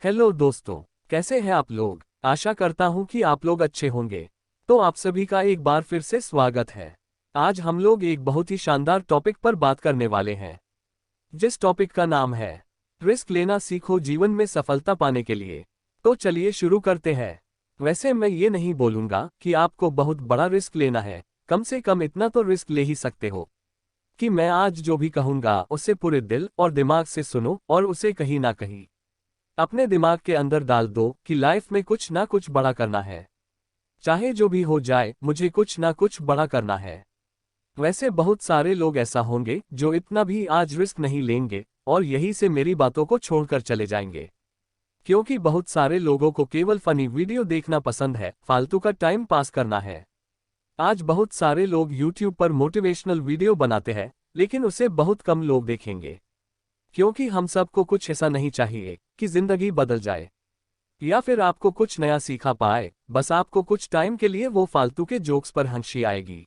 Hello दोस्तों, कैसे हैं आप लोग। आशा करता हूं कि आप लोग अच्छे होंगे। तो आप सभी का एक बार फिर से स्वागत है। आज हम लोग एक बहुत ही शानदार टॉपिक पर बात करने वाले हैं, जिस टॉपिक का नाम है रिस्क लेना सीखो जीवन में सफलता पाने के लिए। तो चलिए शुरू करते हैं। वैसे मैं ये नहीं बोलूंगा कि आपको बहुत बड़ा रिस्क लेना है, कम से कम इतना तो रिस्क ले ही सकते हो कि मैं आज जो भी कहूंगा उसे पूरे दिल और दिमाग से सुनो और उसे कहीं ना कहीं अपने दिमाग के अंदर डाल दो कि लाइफ में कुछ ना कुछ बड़ा करना है। चाहे जो भी हो जाए, मुझे कुछ ना कुछ बड़ा करना है। वैसे बहुत सारे लोग ऐसा होंगे जो इतना भी आज रिस्क नहीं लेंगे और यहीं से मेरी बातों को छोड़कर चले जाएंगे, क्योंकि बहुत सारे लोगों को केवल फनी वीडियो देखना पसंद है, फालतू का टाइम पास करना है। आज बहुत सारे लोग यूट्यूब पर मोटिवेशनल वीडियो बनाते हैं, लेकिन उसे बहुत कम लोग देखेंगे, क्योंकि हम सबको कुछ ऐसा नहीं चाहिए कि जिंदगी बदल जाए या फिर आपको कुछ नया सीखा पाए। बस आपको कुछ टाइम के लिए वो फालतू के जोक्स पर हंसी आएगी,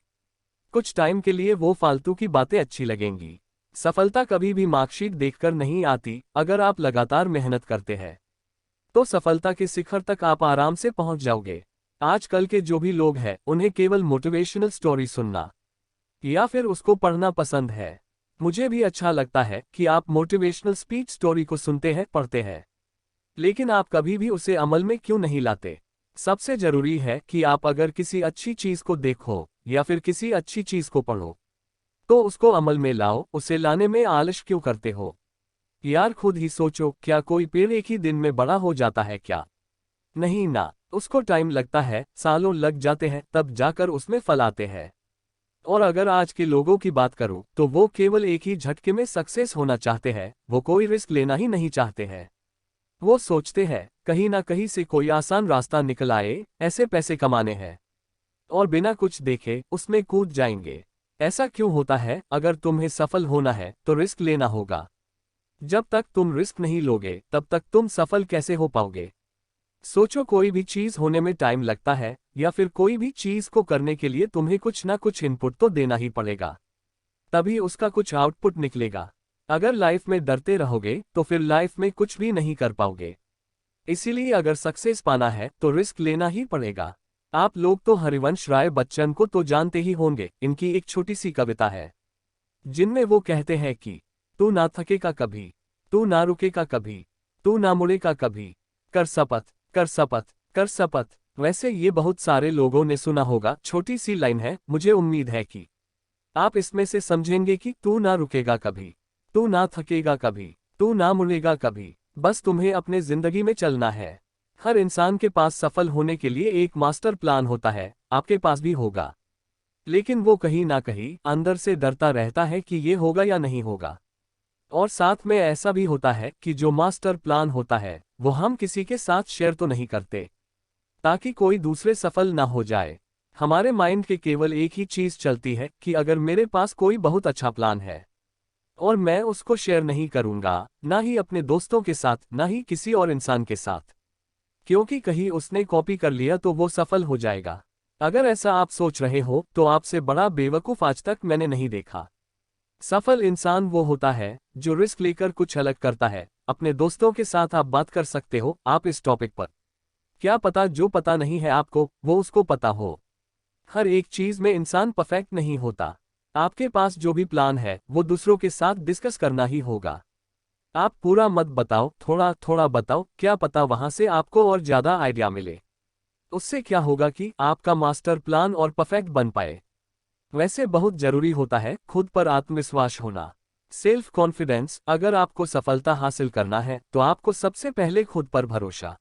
कुछ टाइम के लिए वो फालतू की बातें अच्छी लगेंगी। सफलता कभी भी मार्कशीट देखकर नहीं आती। अगर आप लगातार मेहनत करते हैं तो सफलता के शिखर तक आप आराम से पहुंच जाओगे। आजकल के जो भी लोग हैं उन्हें केवल मोटिवेशनल स्टोरी सुनना या फिर उसको पढ़ना पसंद है। मुझे भी अच्छा लगता है कि आप मोटिवेशनल स्पीच स्टोरी को सुनते हैं, पढ़ते हैं, लेकिन आप कभी भी उसे अमल में क्यों नहीं लाते। सबसे जरूरी है कि आप अगर किसी अच्छी चीज को देखो या फिर किसी अच्छी चीज को पढ़ो तो उसको अमल में लाओ। उसे लाने में आलस क्यों करते हो यार, खुद ही सोचो, क्या कोई पेड़ एक ही दिन में बड़ा हो जाता है क्या? नहीं ना, उसको टाइम लगता है, सालों लग जाते हैं, तब जाकर उसमें फल आते हैं। और अगर आज के लोगों की बात करूं तो वो केवल एक ही झटके में सक्सेस होना चाहते हैं, वो कोई रिस्क लेना ही नहीं चाहते हैं। वो सोचते हैं कहीं ना कहीं से कोई आसान रास्ता निकल आए, ऐसे पैसे कमाने हैं, और बिना कुछ देखे उसमें कूद जाएंगे। ऐसा क्यों होता है? अगर तुम्हें सफल होना है तो रिस्क लेना होगा। जब तक तुम रिस्क नहीं लोगे तब तक तुम सफल कैसे हो पाओगे? सोचो, कोई भी चीज होने में टाइम लगता है, या फिर कोई भी चीज को करने के लिए तुम्हें कुछ ना कुछ इनपुट तो देना ही पड़ेगा, तभी उसका कुछ आउटपुट निकलेगा। अगर लाइफ में डरते रहोगे तो फिर लाइफ में कुछ भी नहीं कर पाओगे। इसीलिए अगर सक्सेस पाना है तो रिस्क लेना ही पड़ेगा। आप लोग तो हरिवंश राय बच्चन को तो जानते ही होंगे। इनकी एक छोटी सी कविता है जिनमें वो कहते हैं कि तू ना थकेगा कभी, तू ना रुकेगा कभी, तू ना मुड़ेगा कभी, कर शपथ, कर शपथ, कर शपथ। वैसे ये बहुत सारे लोगों ने सुना होगा। छोटी सी लाइन है, मुझे उम्मीद है कि आप इसमें से समझेंगे कि तू ना रुकेगा कभी, तू ना थकेगा कभी, तू ना मुड़ेगा कभी, बस तुम्हें अपने जिंदगी में चलना है। हर इंसान के पास सफल होने के लिए एक मास्टर प्लान होता है, आपके पास भी होगा, लेकिन वो कहीं ना कहीं अंदर से डरता रहता है कि ये होगा या नहीं होगा। और साथ में ऐसा भी होता है कि जो मास्टर प्लान होता है वो हम किसी के साथ शेयर तो नहीं करते, ताकि कोई दूसरे सफल ना हो जाए। हमारे माइंड के केवल एक ही चीज चलती है कि अगर मेरे पास कोई बहुत अच्छा प्लान है और मैं उसको शेयर नहीं करूंगा, ना ही अपने दोस्तों के साथ, ना ही किसी और इंसान के साथ, क्योंकि कहीं उसने कॉपी कर लिया तो वो सफल हो जाएगा। अगर ऐसा आप सोच रहे हो तो आपसे बड़ा बेवकूफ आज तक मैंने नहीं देखा। सफल इंसान वो होता है जो रिस्क लेकर कुछ अलग करता है। अपने दोस्तों के साथ आप बात कर सकते हो आप इस टॉपिक पर। क्या पता जो पता नहीं है आपको वो उसको पता हो। हर एक चीज में इंसान परफेक्ट नहीं होता। आपके पास जो भी प्लान है वो दूसरों के साथ डिस्कस करना ही होगा। आप पूरा मत बताओ, थोड़ा थोड़ा बताओ, क्या पता वहां से आपको और ज्यादा आइडिया मिले। उससे क्या होगा कि आपका मास्टर प्लान और परफेक्ट बन पाए। वैसे बहुत जरूरी होता है खुद पर आत्मविश्वास होना, सेल्फ कॉन्फिडेंस। अगर आपको सफलता हासिल करना है तो आपको सबसे पहले खुद पर भरोसा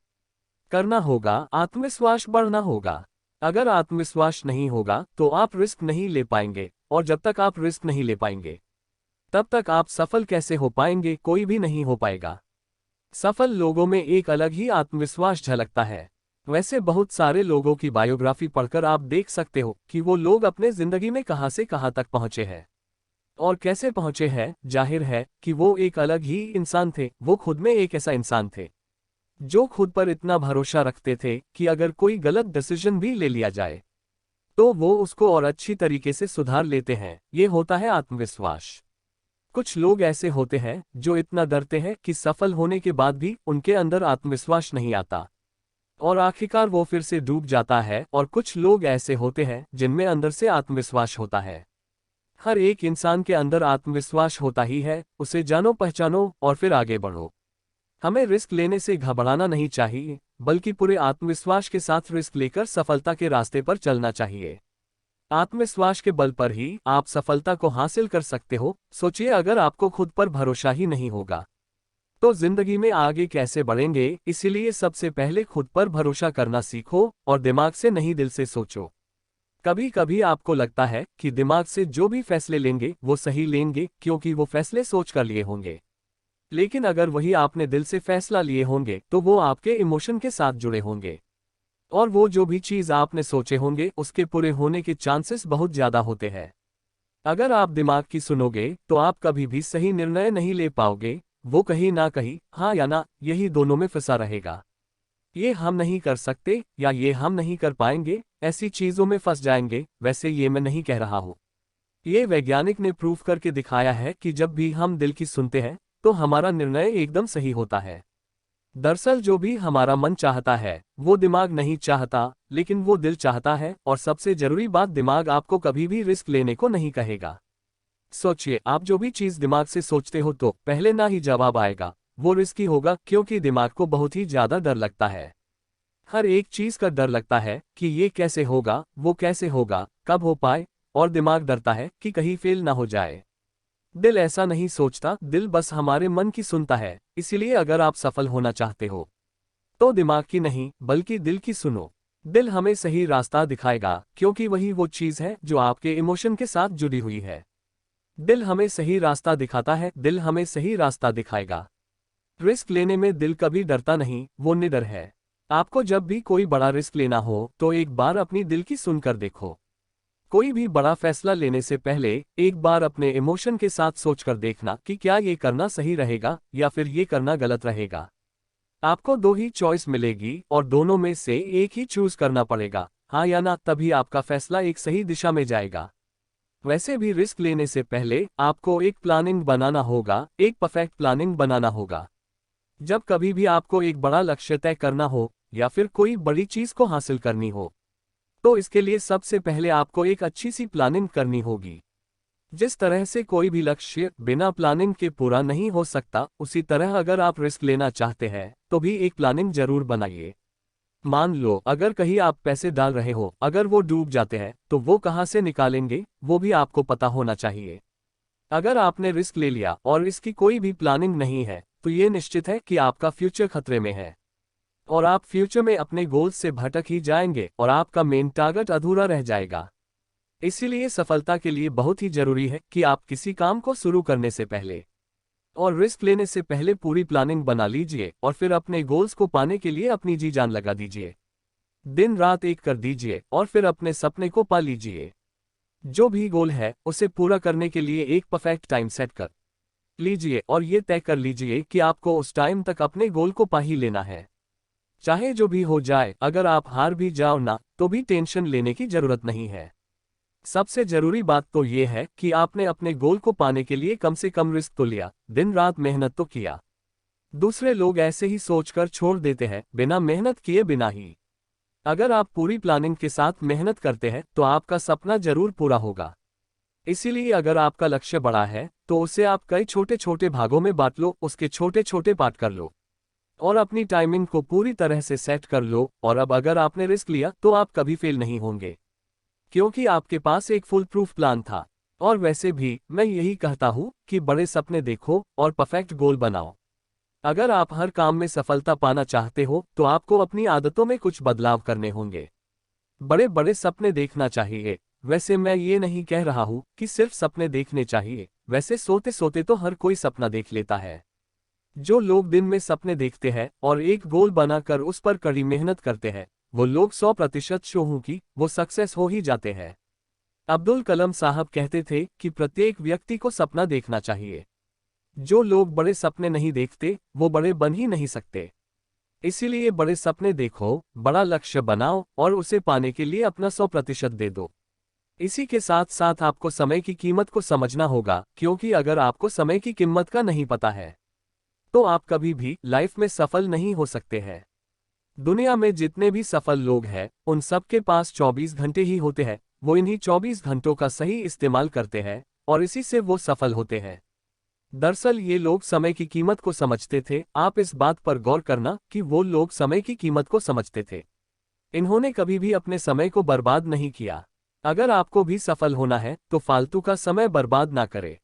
करना होगा, आत्मविश्वास बढ़ना होगा। अगर आत्मविश्वास नहीं होगा तो आप रिस्क नहीं ले पाएंगे, और जब तक आप रिस्क नहीं ले पाएंगे तब तक आप सफल कैसे हो पाएंगे? कोई भी नहीं हो पाएगा। सफल लोगों में एक अलग ही आत्मविश्वास झलकता है। वैसे बहुत सारे लोगों की बायोग्राफी पढ़कर आप देख सकते हो कि वो लोग अपने जिंदगी में कहां से कहां तक पहुंचे हैं और कैसे पहुंचे हैं। जाहिर है कि वो एक अलग ही इंसान थे। वो खुद में एक ऐसा इंसान थे जो खुद पर इतना भरोसा रखते थे कि अगर कोई गलत डिसीजन भी ले लिया जाए तो वो उसको और अच्छी तरीके से सुधार लेते हैं। ये होता है आत्मविश्वास। कुछ लोग ऐसे होते हैं जो इतना डरते हैं कि सफल होने के बाद भी उनके अंदर आत्मविश्वास नहीं आता और आखिरकार वो फिर से डूब जाता है। और कुछ लोग ऐसे होते हैं जिनमें अंदर से आत्मविश्वास होता है। हर एक इंसान के अंदर आत्मविश्वास होता ही है, उसे जानो पहचानो और फिर आगे बढ़ो। हमें रिस्क लेने से घबराना नहीं चाहिए, बल्कि पूरे आत्मविश्वास के साथ रिस्क लेकर सफलता के रास्ते पर चलना चाहिए। आत्मविश्वास के बल पर ही आप सफलता को हासिल कर सकते हो। सोचिए, अगर आपको खुद पर भरोसा ही नहीं होगा तो जिंदगी में आगे कैसे बढ़ेंगे। इसीलिए सबसे पहले खुद पर भरोसा करना सीखो और दिमाग से नहीं, दिल से सोचो। कभी कभी आपको लगता है कि दिमाग से जो भी फैसले लेंगे वो सही लेंगे, क्योंकि वो फैसले सोच कर लिए होंगे। लेकिन अगर वही आपने दिल से फैसला लिए होंगे तो वो आपके इमोशन के साथ जुड़े होंगे, और वो जो भी चीज आपने सोचे होंगे उसके पूरे होने के चांसेस बहुत ज्यादा होते हैं। अगर आप दिमाग की सुनोगे तो आप कभी भी सही निर्णय नहीं ले पाओगे। वो कहीं ना कहीं हाँ या ना, यही दोनों में फंसा रहेगा। ये हम नहीं कर सकते या ये हम नहीं कर पाएंगे, ऐसी चीजों में फंस जाएंगे। वैसे ये मैं नहीं कह रहा हूँ, ये वैज्ञानिक ने प्रूव करके दिखाया है कि जब भी हम दिल की सुनते हैं तो हमारा निर्णय एकदम सही होता है। दरअसल जो भी हमारा मन चाहता है वो दिमाग नहीं चाहता, लेकिन वो दिल चाहता है। और सबसे जरूरी बात, दिमाग आपको कभी भी रिस्क लेने को नहीं कहेगा। सोचिए, आप जो भी चीज दिमाग से सोचते हो तो पहले ना ही जवाब आएगा, वो रिस्की होगा, क्योंकि दिमाग को बहुत ही ज्यादा डर लगता है। हर एक चीज का डर लगता है कि ये कैसे होगा, वो कैसे होगा, कब हो पाए। और दिमाग डरता है कि कहीं फेल ना हो जाए। दिल ऐसा नहीं सोचता, दिल बस हमारे मन की सुनता है। इसीलिए अगर आप सफल होना चाहते हो तो दिमाग की नहीं बल्कि दिल की सुनो। दिल हमें सही रास्ता दिखाएगा, क्योंकि वही वो चीज है जो आपके इमोशन के साथ जुड़ी हुई है। दिल हमें सही रास्ता दिखाता है, दिल हमें सही रास्ता दिखाएगा। रिस्क लेने में दिल कभी डरता नहीं, वो निडर है। आपको जब भी कोई बड़ा रिस्क लेना हो तो एक बार अपनी दिल की सुनकर देखो। कोई भी बड़ा फैसला लेने से पहले एक बार अपने इमोशन के साथ सोचकर देखना कि क्या ये करना सही रहेगा या फिर ये करना गलत रहेगा। आपको दो ही चॉइस मिलेगी और दोनों में से एक ही चूज करना पड़ेगा, हाँ या ना, तभी आपका फैसला एक सही दिशा में जाएगा। वैसे भी रिस्क लेने से पहले आपको एक प्लानिंग बनाना होगा, एक परफेक्ट प्लानिंग बनाना होगा। जब कभी भी आपको एक बड़ा लक्ष्य तय करना हो या फिर कोई बड़ी चीज को हासिल करनी हो तो इसके लिए सबसे पहले आपको एक अच्छी सी प्लानिंग करनी होगी। जिस तरह से कोई भी लक्ष्य बिना प्लानिंग के पूरा नहीं हो सकता, उसी तरह अगर आप रिस्क लेना चाहते हैं तो भी एक प्लानिंग जरूर बनाइए। मान लो अगर कहीं आप पैसे डाल रहे हो, अगर वो डूब जाते हैं तो वो कहाँ से निकालेंगे, वो भी आपको पता होना चाहिए। अगर आपने रिस्क ले लिया और इसकी कोई भी प्लानिंग नहीं है तो ये निश्चित है कि आपका फ्यूचर खतरे में है और आप फ्यूचर में अपने गोल्स से भटक ही जाएंगे और आपका मेन टारगेट अधूरा रह जाएगा। इसीलिए सफलता के लिए बहुत ही जरूरी है कि आप किसी काम को शुरू करने से पहले और रिस्क लेने से पहले पूरी प्लानिंग बना लीजिए और फिर अपने गोल्स को पाने के लिए अपनी जी जान लगा दीजिए। दिन रात एक कर दीजिए और फिर अपने सपने को पा लीजिए। जो भी गोल है उसे पूरा करने के लिए एक परफेक्ट टाइम सेट कर लीजिए और ये तय कर लीजिए कि आपको उस टाइम तक अपने गोल को पा ही लेना है, चाहे जो भी हो जाए। अगर आप हार भी जाओ ना तो भी टेंशन लेने की जरूरत नहीं है। सबसे जरूरी बात तो ये है कि आपने अपने गोल को पाने के लिए कम से कम रिस्क तो लिया, दिन रात मेहनत तो किया। दूसरे लोग ऐसे ही सोचकर छोड़ देते हैं, बिना मेहनत किए बिना ही। अगर आप पूरी प्लानिंग के साथ मेहनत करते हैं तो आपका सपना जरूर पूरा होगा। इसीलिए अगर आपका लक्ष्य बड़ा है तो उसे आप कई छोटे छोटे भागों में बांट लो, उसके छोटे छोटे पार्ट कर लो और अपनी टाइमिंग को पूरी तरह से सेट कर लो। और अब अगर आपने रिस्क लिया तो आप कभी फेल नहीं होंगे, क्योंकि आपके पास एक फुल प्रूफ प्लान था। और वैसे भी मैं यही कहता हूं कि बड़े सपने देखो और परफेक्ट गोल बनाओ। अगर आप हर काम में सफलता पाना चाहते हो तो आपको अपनी आदतों में कुछ बदलाव करने होंगे। बड़े बड़े सपने देखना चाहिए। वैसे मैं ये नहीं कह रहा हूं कि सिर्फ सपने देखने चाहिए, वैसे सोते सोते तो हर कोई सपना देख लेता है। जो लोग दिन में सपने देखते हैं और एक गोल बनाकर उस पर कड़ी मेहनत करते हैं, वो लोग 100% श्योर हूं कि वो सक्सेस हो ही जाते हैं। अब्दुल कलाम साहब कहते थे कि प्रत्येक व्यक्ति को सपना देखना चाहिए। जो लोग बड़े सपने नहीं देखते वो बड़े बन ही नहीं सकते। इसीलिए बड़े सपने देखो, बड़ा लक्ष्य बनाओ और उसे पाने के लिए अपना 100% दे दो। इसी के साथ साथ आपको समय की कीमत को समझना होगा, क्योंकि अगर आपको समय की कीमत का नहीं पता है तो आप कभी भी लाइफ में सफल नहीं हो सकते हैं। दुनिया में जितने भी सफल लोग हैं उन सब के पास 24 घंटे ही होते हैं। वो इन्हीं 24 घंटों का सही इस्तेमाल करते हैं और इसी से वो सफल होते हैं। दरअसल ये लोग समय की कीमत को समझते थे। आप इस बात पर गौर करना कि वो लोग समय की कीमत को समझते थे। इन्होंने कभी भी अपने समय को बर्बाद नहीं किया। अगर आपको भी सफल होना है तो फालतू का समय बर्बाद ना करें।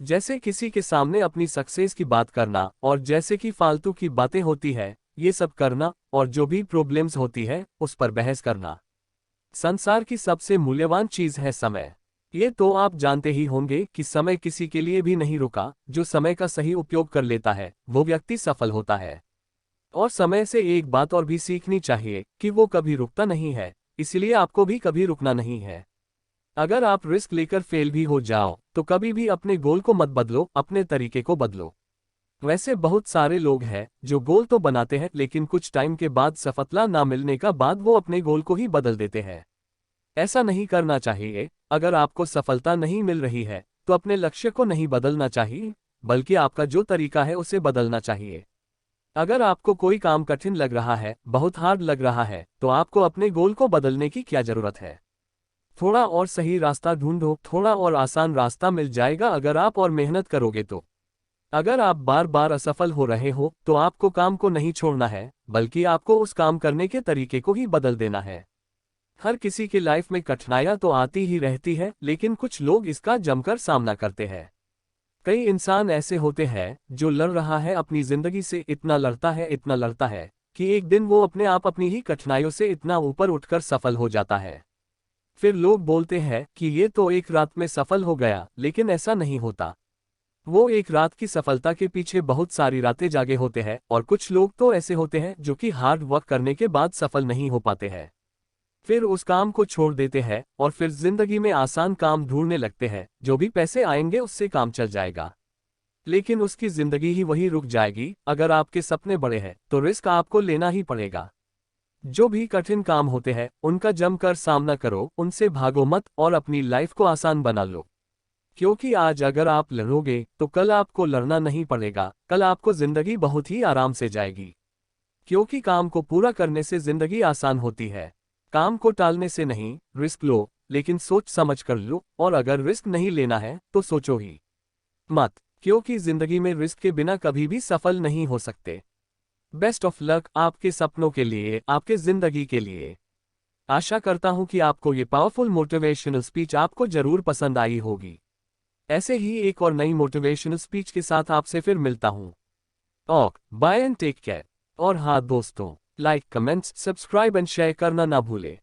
जैसे किसी के सामने अपनी सक्सेस की बात करना और जैसे कि फालतू की बातें होती है ये सब करना और जो भी प्रॉब्लम्स होती है उस पर बहस करना। संसार की सबसे मूल्यवान चीज है समय। ये तो आप जानते ही होंगे कि समय किसी के लिए भी नहीं रुका। जो समय का सही उपयोग कर लेता है वो व्यक्ति सफल होता है। और समय से एक बात और भी सीखनी चाहिए कि वो कभी रुकता नहीं है, इसलिए आपको भी कभी रुकना नहीं है। अगर आप रिस्क लेकर फेल भी हो जाओ तो कभी भी अपने गोल को मत बदलो, अपने तरीके को बदलो। वैसे बहुत सारे लोग हैं जो गोल तो बनाते हैं लेकिन कुछ टाइम के बाद सफलता ना मिलने का बाद वो अपने गोल को ही बदल देते हैं। ऐसा नहीं करना चाहिए। अगर आपको सफलता नहीं मिल रही है तो अपने लक्ष्य को नहीं बदलना चाहिए, बल्कि आपका जो तरीका है उसे बदलना चाहिए। अगर आपको कोई काम कठिन लग रहा है, बहुत हार्ड लग रहा है, तो आपको अपने गोल को बदलने की क्या जरूरत है। थोड़ा और सही रास्ता ढूंढो, थोड़ा और आसान रास्ता मिल जाएगा अगर आप और मेहनत करोगे तो। अगर आप बार बार असफल हो रहे हो तो आपको काम को नहीं छोड़ना है, बल्कि आपको उस काम करने के तरीके को ही बदल देना है। हर किसी की लाइफ में कठिनाइयां तो आती ही रहती है, लेकिन कुछ लोग इसका जमकर सामना करते हैं। कई इंसान ऐसे होते हैं जो लड़ रहा है अपनी जिंदगी से, इतना लड़ता है इतना लड़ता है कि एक दिन वो अपने आप अपनी ही कठिनाइयों से इतना ऊपर उठकर सफल हो जाता है। फिर लोग बोलते हैं कि ये तो एक रात में सफल हो गया, लेकिन ऐसा नहीं होता। वो एक रात की सफलता के पीछे बहुत सारी रातें जागे होते हैं। और कुछ लोग तो ऐसे होते हैं जो कि हार्ड वर्क करने के बाद सफल नहीं हो पाते हैं। फिर उस काम को छोड़ देते हैं और फिर जिंदगी में आसान काम ढूंढने लगते हैं। जो भी पैसे आएंगे उससे काम चल जाएगा, लेकिन उसकी जिंदगी ही वही रुक जाएगी। अगर आपके सपने बड़े हैं तो रिस्क आपको लेना ही पड़ेगा। जो भी कठिन काम होते हैं उनका जमकर सामना करो, उनसे भागो मत और अपनी लाइफ को आसान बना लो। क्योंकि आज अगर आप लड़ोगे तो कल आपको लड़ना नहीं पड़ेगा, कल आपको जिंदगी बहुत ही आराम से जाएगी। क्योंकि काम को पूरा करने से जिंदगी आसान होती है, काम को टालने से नहीं। रिस्क लो, लेकिन सोच समझ कर लो, और अगर रिस्क नहीं लेना है तो सोचो ही मत, क्योंकि जिंदगी में रिस्क के बिना कभी भी सफल नहीं हो सकते। बेस्ट ऑफ लक आपके सपनों के लिए, आपके जिंदगी के लिए। आशा करता हूं कि आपको ये पावरफुल मोटिवेशनल स्पीच आपको जरूर पसंद आई होगी। ऐसे ही एक और नई मोटिवेशनल स्पीच के साथ आपसे फिर मिलता हूं। Okay bye and take care. और हाँ दोस्तों, like, comments, subscribe and share करना ना भूले।